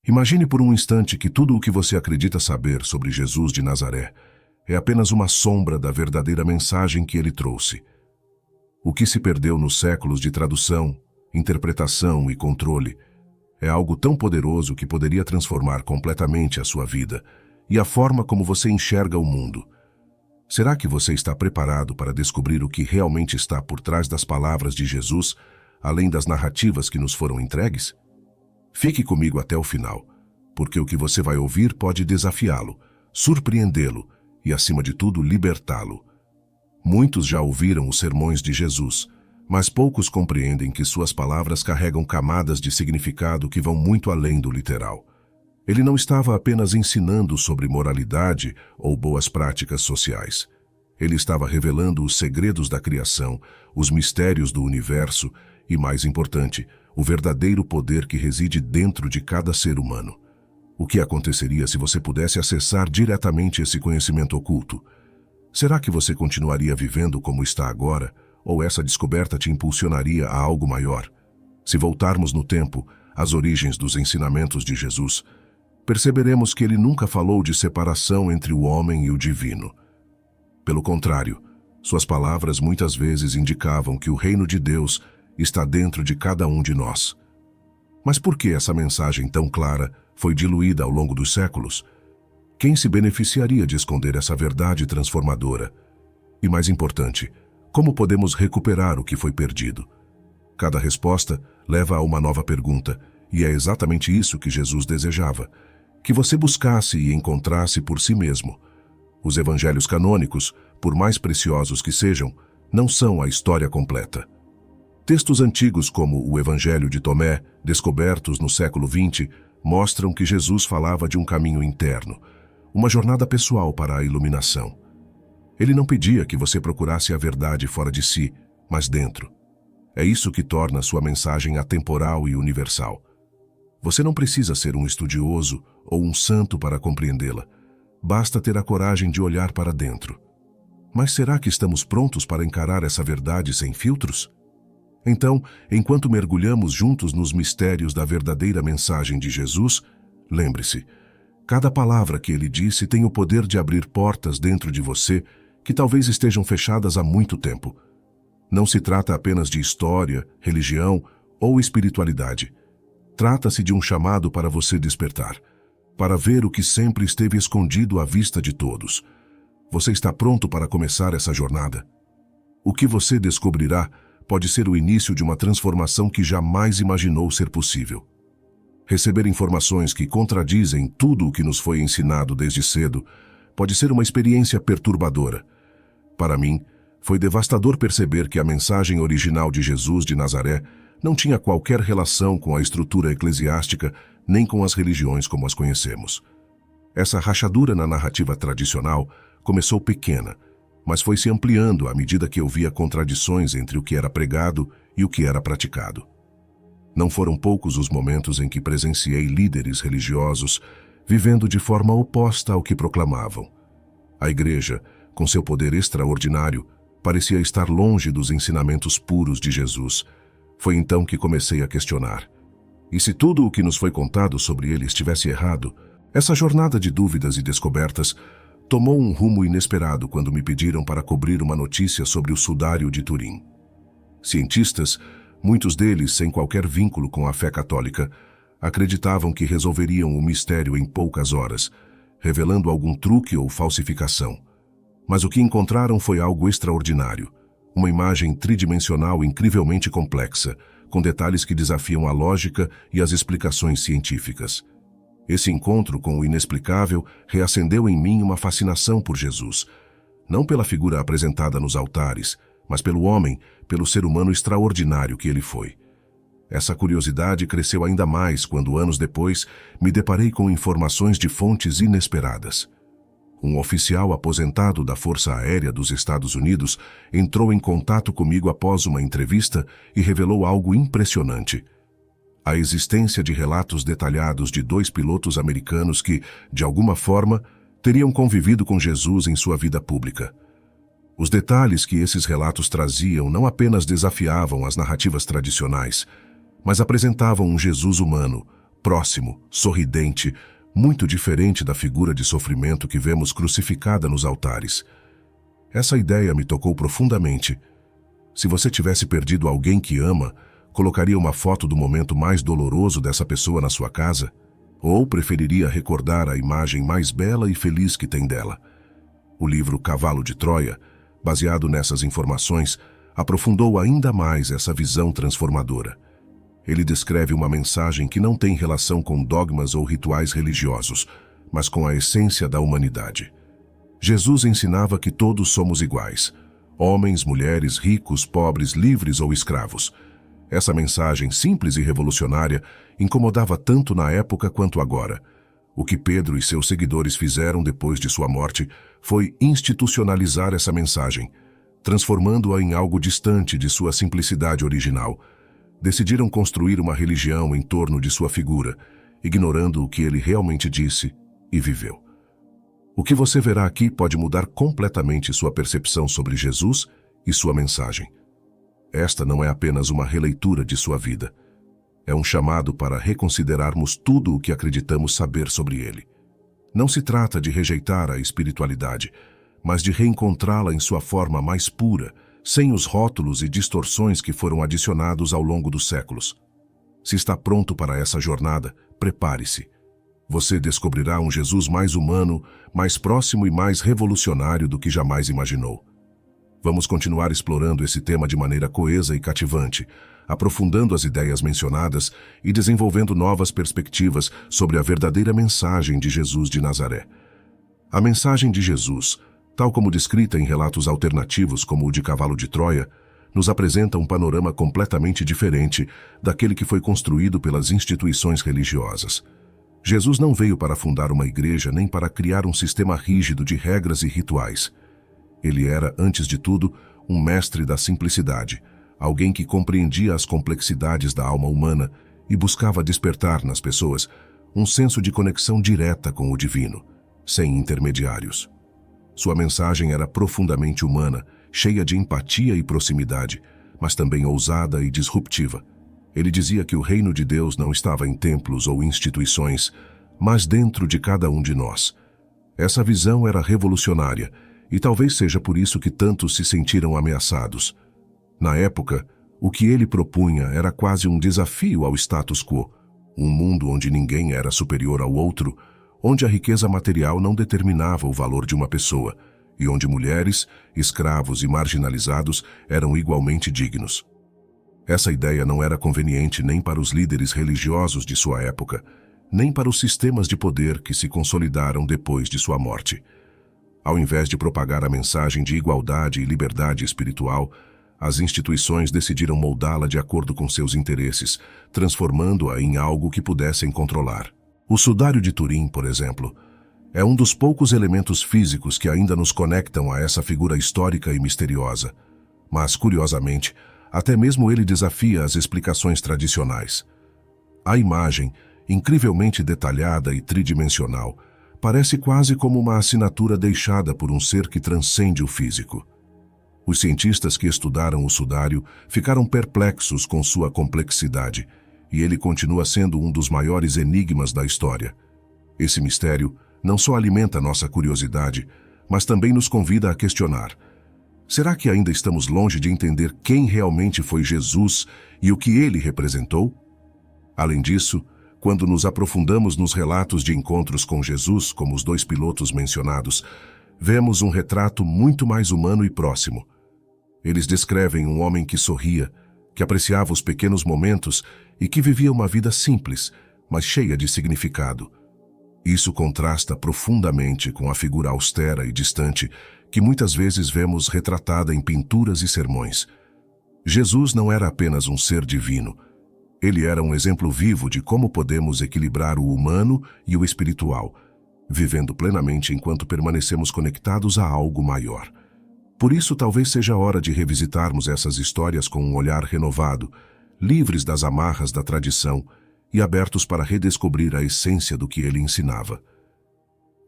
Imagine por um instante que tudo o que você acredita saber sobre Jesus de Nazaré é apenas uma sombra da verdadeira mensagem que ele trouxe. O que se perdeu nos séculos de tradução, interpretação e controle é algo tão poderoso que poderia transformar completamente a sua vida e a forma como você enxerga o mundo. Será que você está preparado para descobrir o que realmente está por trás das palavras de Jesus, além das narrativas que nos foram entregues? Fique comigo até o final, porque o que você vai ouvir pode desafiá-lo, surpreendê-lo e, acima de tudo, libertá-lo. Muitos já ouviram os sermões de Jesus, mas poucos compreendem que suas palavras carregam camadas de significado que vão muito além do literal. Ele não estava apenas ensinando sobre moralidade ou boas práticas sociais. Ele estava revelando os segredos da criação, os mistérios do universo e, mais importante, o verdadeiro poder que reside dentro de cada ser humano. O que aconteceria se você pudesse acessar diretamente esse conhecimento oculto? Será que você continuaria vivendo como está agora, ou essa descoberta te impulsionaria a algo maior? Se voltarmos no tempo, às origens dos ensinamentos de Jesus, perceberemos que ele nunca falou de separação entre o homem e o divino. Pelo contrário, suas palavras muitas vezes indicavam que o reino de Deus está dentro de cada um de nós. Mas por que essa mensagem tão clara foi diluída ao longo dos séculos? Quem se beneficiaria de esconder essa verdade transformadora? E mais importante, como podemos recuperar o que foi perdido? Cada resposta leva a uma nova pergunta, e é exatamente isso que Jesus desejava, que você buscasse e encontrasse por si mesmo. Os evangelhos canônicos, por mais preciosos que sejam, não são a história completa. Textos antigos como o Evangelho de Tomé, descobertos no século XX, mostram que Jesus falava de um caminho interno, uma jornada pessoal para a iluminação. Ele não pedia que você procurasse a verdade fora de si, mas dentro. É isso que torna sua mensagem atemporal e universal. Você não precisa ser um estudioso ou um santo para compreendê-la. Basta ter a coragem de olhar para dentro. Mas será que estamos prontos para encarar essa verdade sem filtros? Então, enquanto mergulhamos juntos nos mistérios da verdadeira mensagem de Jesus, lembre-se, cada palavra que ele disse tem o poder de abrir portas dentro de você que talvez estejam fechadas há muito tempo. Não se trata apenas de história, religião ou espiritualidade. Trata-se de um chamado para você despertar, para ver o que sempre esteve escondido à vista de todos. Você está pronto para começar essa jornada? O que você descobrirá pode ser o início de uma transformação que jamais imaginou ser possível. Receber informações que contradizem tudo o que nos foi ensinado desde cedo pode ser uma experiência perturbadora. Para mim, foi devastador perceber que a mensagem original de Jesus de Nazaré não tinha qualquer relação com a estrutura eclesiástica nem com as religiões como as conhecemos. Essa rachadura na narrativa tradicional começou pequena, mas foi se ampliando à medida que eu via contradições entre o que era pregado e o que era praticado. Não foram poucos os momentos em que presenciei líderes religiosos vivendo de forma oposta ao que proclamavam. A igreja, com seu poder extraordinário, parecia estar longe dos ensinamentos puros de Jesus. Foi então que comecei a questionar. E se tudo o que nos foi contado sobre ele estivesse errado, essa jornada de dúvidas e descobertas tomou um rumo inesperado quando me pediram para cobrir uma notícia sobre o Sudário de Turim. Cientistas, muitos deles sem qualquer vínculo com a fé católica, acreditavam que resolveriam o mistério em poucas horas, revelando algum truque ou falsificação. Mas o que encontraram foi algo extraordinário, uma imagem tridimensional incrivelmente complexa, com detalhes que desafiam a lógica e as explicações científicas. Esse encontro com o inexplicável reacendeu em mim uma fascinação por Jesus, não pela figura apresentada nos altares, mas pelo homem, pelo ser humano extraordinário que ele foi. Essa curiosidade cresceu ainda mais quando, anos depois, me deparei com informações de fontes inesperadas. Um oficial aposentado da Força Aérea dos Estados Unidos entrou em contato comigo após uma entrevista e revelou algo impressionante. A existência de relatos detalhados de 2 pilotos americanos que, de alguma forma, teriam convivido com Jesus em sua vida pública. Os detalhes que esses relatos traziam não apenas desafiavam as narrativas tradicionais, mas apresentavam um Jesus humano, próximo, sorridente, muito diferente da figura de sofrimento que vemos crucificada nos altares. Essa ideia me tocou profundamente. Se você tivesse perdido alguém que ama, colocaria uma foto do momento mais doloroso dessa pessoa na sua casa? Ou preferiria recordar a imagem mais bela e feliz que tem dela? O livro Cavalo de Troia, baseado nessas informações, aprofundou ainda mais essa visão transformadora. Ele descreve uma mensagem que não tem relação com dogmas ou rituais religiosos, mas com a essência da humanidade. Jesus ensinava que todos somos iguais: homens, mulheres, ricos, pobres, livres ou escravos. Essa mensagem simples e revolucionária incomodava tanto na época quanto agora. O que Pedro e seus seguidores fizeram depois de sua morte foi institucionalizar essa mensagem, transformando-a em algo distante de sua simplicidade original. Decidiram construir uma religião em torno de sua figura, ignorando o que ele realmente disse e viveu. O que você verá aqui pode mudar completamente sua percepção sobre Jesus e sua mensagem. Esta não é apenas uma releitura de sua vida. É um chamado para reconsiderarmos tudo o que acreditamos saber sobre ele. Não se trata de rejeitar a espiritualidade, mas de reencontrá-la em sua forma mais pura, sem os rótulos e distorções que foram adicionados ao longo dos séculos. Se está pronto para essa jornada, prepare-se. Você descobrirá um Jesus mais humano, mais próximo e mais revolucionário do que jamais imaginou. Vamos continuar explorando esse tema de maneira coesa e cativante, aprofundando as ideias mencionadas e desenvolvendo novas perspectivas sobre a verdadeira mensagem de Jesus de Nazaré. A mensagem de Jesus, tal como descrita em relatos alternativos como o de Cavalo de Troia, nos apresenta um panorama completamente diferente daquele que foi construído pelas instituições religiosas. Jesus não veio para fundar uma igreja nem para criar um sistema rígido de regras e rituais. Ele era, antes de tudo, um mestre da simplicidade, alguém que compreendia as complexidades da alma humana e buscava despertar nas pessoas um senso de conexão direta com o divino, sem intermediários. Sua mensagem era profundamente humana, cheia de empatia e proximidade, mas também ousada e disruptiva. Ele dizia que o reino de Deus não estava em templos ou instituições, mas dentro de cada um de nós. Essa visão era revolucionária, e talvez seja por isso que tantos se sentiram ameaçados. Na época, o que ele propunha era quase um desafio ao status quo, um mundo onde ninguém era superior ao outro, onde a riqueza material não determinava o valor de uma pessoa, e onde mulheres, escravos e marginalizados eram igualmente dignos. Essa ideia não era conveniente nem para os líderes religiosos de sua época, nem para os sistemas de poder que se consolidaram depois de sua morte. Ao invés de propagar a mensagem de igualdade e liberdade espiritual, as instituições decidiram moldá-la de acordo com seus interesses, transformando-a em algo que pudessem controlar. O Sudário de Turim, por exemplo, é um dos poucos elementos físicos que ainda nos conectam a essa figura histórica e misteriosa. Mas, curiosamente, até mesmo ele desafia as explicações tradicionais. A imagem, incrivelmente detalhada e tridimensional, parece quase como uma assinatura deixada por um ser que transcende o físico. Os cientistas que estudaram o sudário ficaram perplexos com sua complexidade, e ele continua sendo um dos maiores enigmas da história. Esse mistério não só alimenta nossa curiosidade, mas também nos convida a questionar: será que ainda estamos longe de entender quem realmente foi Jesus e o que ele representou? Além disso, quando nos aprofundamos nos relatos de encontros com Jesus, como os 2 pilotos mencionados, vemos um retrato muito mais humano e próximo. Eles descrevem um homem que sorria, que apreciava os pequenos momentos e que vivia uma vida simples, mas cheia de significado. Isso contrasta profundamente com a figura austera e distante que muitas vezes vemos retratada em pinturas e sermões. Jesus não era apenas um ser divino. Ele era um exemplo vivo de como podemos equilibrar o humano e o espiritual, vivendo plenamente enquanto permanecemos conectados a algo maior. Por isso, talvez seja a hora de revisitarmos essas histórias com um olhar renovado, livres das amarras da tradição e abertos para redescobrir a essência do que ele ensinava.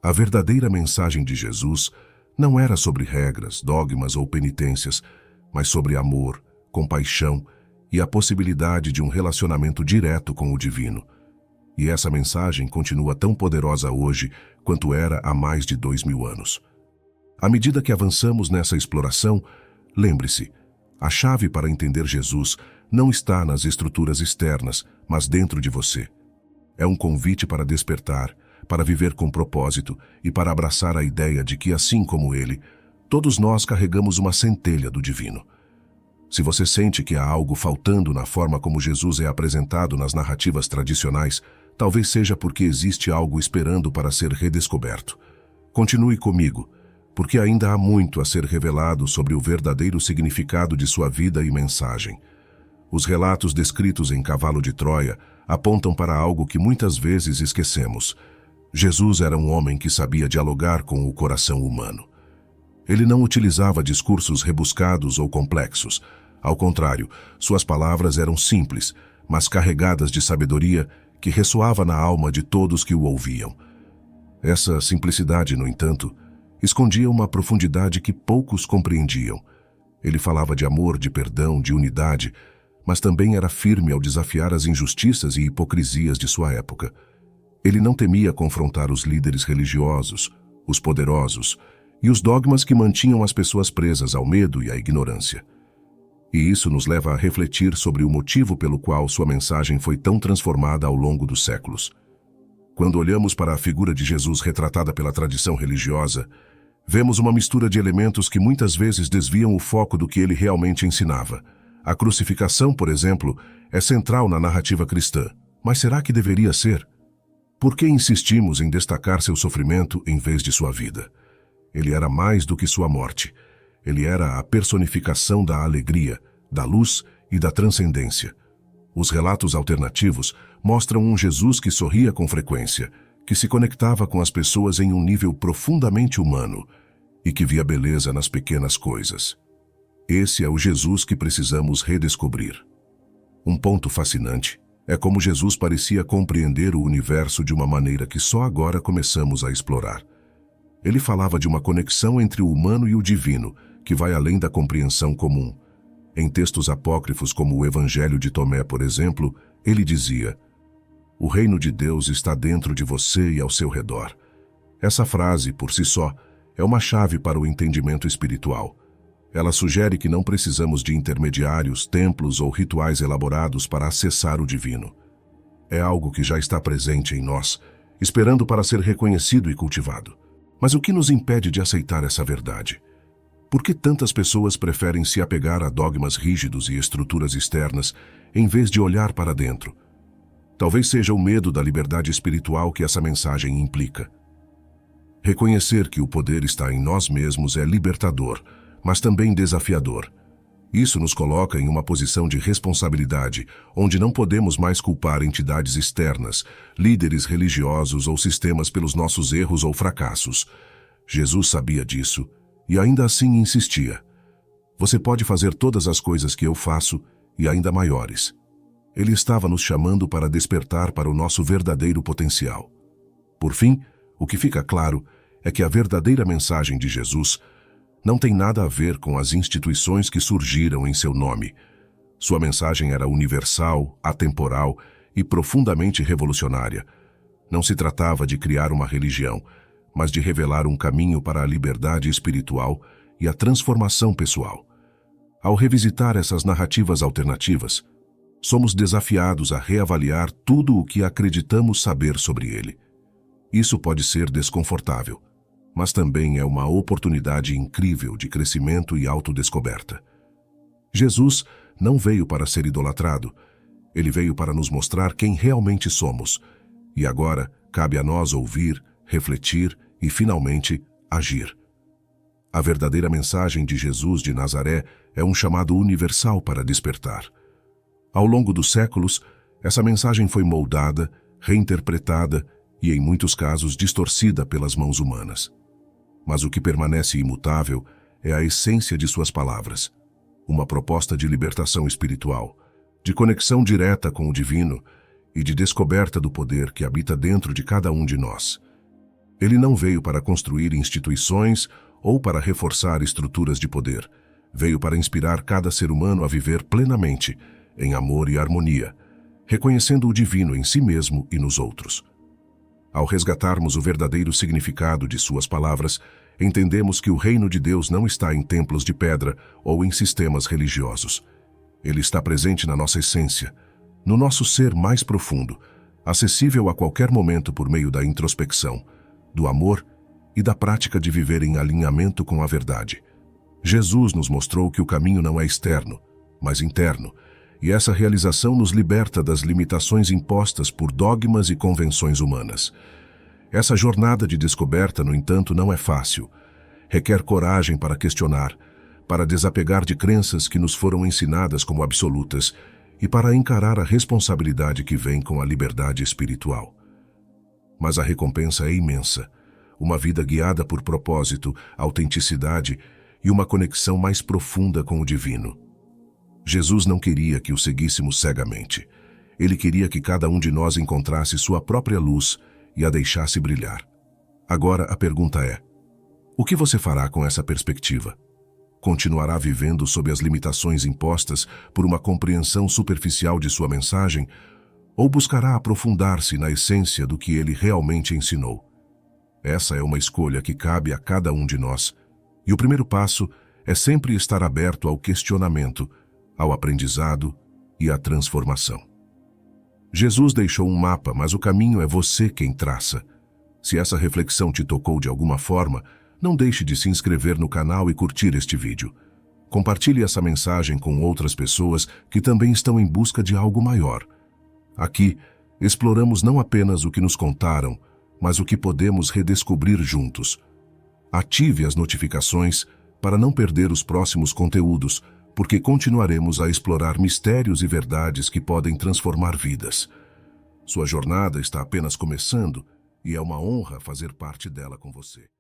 A verdadeira mensagem de Jesus não era sobre regras, dogmas ou penitências, mas sobre amor, compaixão e a possibilidade de um relacionamento direto com o divino. E essa mensagem continua tão poderosa hoje quanto era há mais de 2000 anos. À medida que avançamos nessa exploração, lembre-se, a chave para entender Jesus não está nas estruturas externas, mas dentro de você. É um convite para despertar, para viver com propósito e para abraçar a ideia de que, assim como ele, todos nós carregamos uma centelha do divino. Se você sente que há algo faltando na forma como Jesus é apresentado nas narrativas tradicionais, talvez seja porque existe algo esperando para ser redescoberto. Continue comigo, porque ainda há muito a ser revelado sobre o verdadeiro significado de sua vida e mensagem. Os relatos descritos em Cavalo de Troia apontam para algo que muitas vezes esquecemos. Jesus era um homem que sabia dialogar com o coração humano. Ele não utilizava discursos rebuscados ou complexos. Ao contrário, suas palavras eram simples, mas carregadas de sabedoria que ressoava na alma de todos que o ouviam. Essa simplicidade, no entanto, escondia uma profundidade que poucos compreendiam. Ele falava de amor, de perdão, de unidade, mas também era firme ao desafiar as injustiças e hipocrisias de sua época. Ele não temia confrontar os líderes religiosos, os poderosos e os dogmas que mantinham as pessoas presas ao medo e à ignorância. E isso nos leva a refletir sobre o motivo pelo qual sua mensagem foi tão transformada ao longo dos séculos. Quando olhamos para a figura de Jesus retratada pela tradição religiosa, vemos uma mistura de elementos que muitas vezes desviam o foco do que ele realmente ensinava. A crucificação, por exemplo, é central na narrativa cristã. Mas será que deveria ser? Por que insistimos em destacar seu sofrimento em vez de sua vida? Ele era mais do que sua morte. Ele era a personificação da alegria, da luz e da transcendência. Os relatos alternativos mostram um Jesus que sorria com frequência, que se conectava com as pessoas em um nível profundamente humano e que via beleza nas pequenas coisas. Esse é o Jesus que precisamos redescobrir. Um ponto fascinante é como Jesus parecia compreender o universo de uma maneira que só agora começamos a explorar. Ele falava de uma conexão entre o humano e o divino, que vai além da compreensão comum. Em textos apócrifos como o Evangelho de Tomé, por exemplo, ele dizia: "O reino de Deus está dentro de você e ao seu redor." Essa frase, por si só, é uma chave para o entendimento espiritual. Ela sugere que não precisamos de intermediários, templos ou rituais elaborados para acessar o divino. É algo que já está presente em nós, esperando para ser reconhecido e cultivado. Mas o que nos impede de aceitar essa verdade? Por que tantas pessoas preferem se apegar a dogmas rígidos e estruturas externas, em vez de olhar para dentro? Talvez seja o medo da liberdade espiritual que essa mensagem implica. Reconhecer que o poder está em nós mesmos é libertador, mas também desafiador. Isso nos coloca em uma posição de responsabilidade, onde não podemos mais culpar entidades externas, líderes religiosos ou sistemas pelos nossos erros ou fracassos. Jesus sabia disso e ainda assim insistia: "Você pode fazer todas as coisas que eu faço e ainda maiores." Ele estava nos chamando para despertar para o nosso verdadeiro potencial. Por fim, o que fica claro é que a verdadeira mensagem de Jesus não tem nada a ver com as instituições que surgiram em seu nome. Sua mensagem era universal, atemporal e profundamente revolucionária. Não se tratava de criar uma religião, mas de revelar um caminho para a liberdade espiritual e a transformação pessoal. Ao revisitar essas narrativas alternativas, somos desafiados a reavaliar tudo o que acreditamos saber sobre ele. Isso pode ser desconfortável, mas também é uma oportunidade incrível de crescimento e autodescoberta. Jesus não veio para ser idolatrado, ele veio para nos mostrar quem realmente somos, e agora cabe a nós ouvir, refletir e, finalmente, agir. A verdadeira mensagem de Jesus de Nazaré é um chamado universal para despertar. Ao longo dos séculos, essa mensagem foi moldada, reinterpretada e, em muitos casos, distorcida pelas mãos humanas. Mas o que permanece imutável é a essência de suas palavras, uma proposta de libertação espiritual, de conexão direta com o divino e de descoberta do poder que habita dentro de cada um de nós. Ele não veio para construir instituições ou para reforçar estruturas de poder. Veio para inspirar cada ser humano a viver plenamente, em amor e harmonia, reconhecendo o divino em si mesmo e nos outros. Ao resgatarmos o verdadeiro significado de suas palavras, entendemos que o reino de Deus não está em templos de pedra ou em sistemas religiosos. Ele está presente na nossa essência, no nosso ser mais profundo, acessível a qualquer momento por meio da introspecção, do amor e da prática de viver em alinhamento com a verdade. Jesus nos mostrou que o caminho não é externo, mas interno, e essa realização nos liberta das limitações impostas por dogmas e convenções humanas. Essa jornada de descoberta, no entanto, não é fácil. Requer coragem para questionar, para desapegar de crenças que nos foram ensinadas como absolutas e para encarar a responsabilidade que vem com a liberdade espiritual. Mas a recompensa é imensa. Uma vida guiada por propósito, autenticidade e uma conexão mais profunda com o divino. Jesus não queria que o seguíssemos cegamente. Ele queria que cada um de nós encontrasse sua própria luz e a deixasse brilhar. Agora a pergunta é: o que você fará com essa perspectiva? Continuará vivendo sob as limitações impostas por uma compreensão superficial de sua mensagem, ou buscará aprofundar-se na essência do que ele realmente ensinou? Essa é uma escolha que cabe a cada um de nós, e o primeiro passo é sempre estar aberto ao questionamento, ao aprendizado e à transformação. Jesus deixou um mapa, mas o caminho é você quem traça. Se essa reflexão te tocou de alguma forma, não deixe de se inscrever no canal e curtir este vídeo. Compartilhe essa mensagem com outras pessoas que também estão em busca de algo maior. Aqui, exploramos não apenas o que nos contaram, mas o que podemos redescobrir juntos. Ative as notificações para não perder os próximos conteúdos, porque continuaremos a explorar mistérios e verdades que podem transformar vidas. Sua jornada está apenas começando e é uma honra fazer parte dela com você.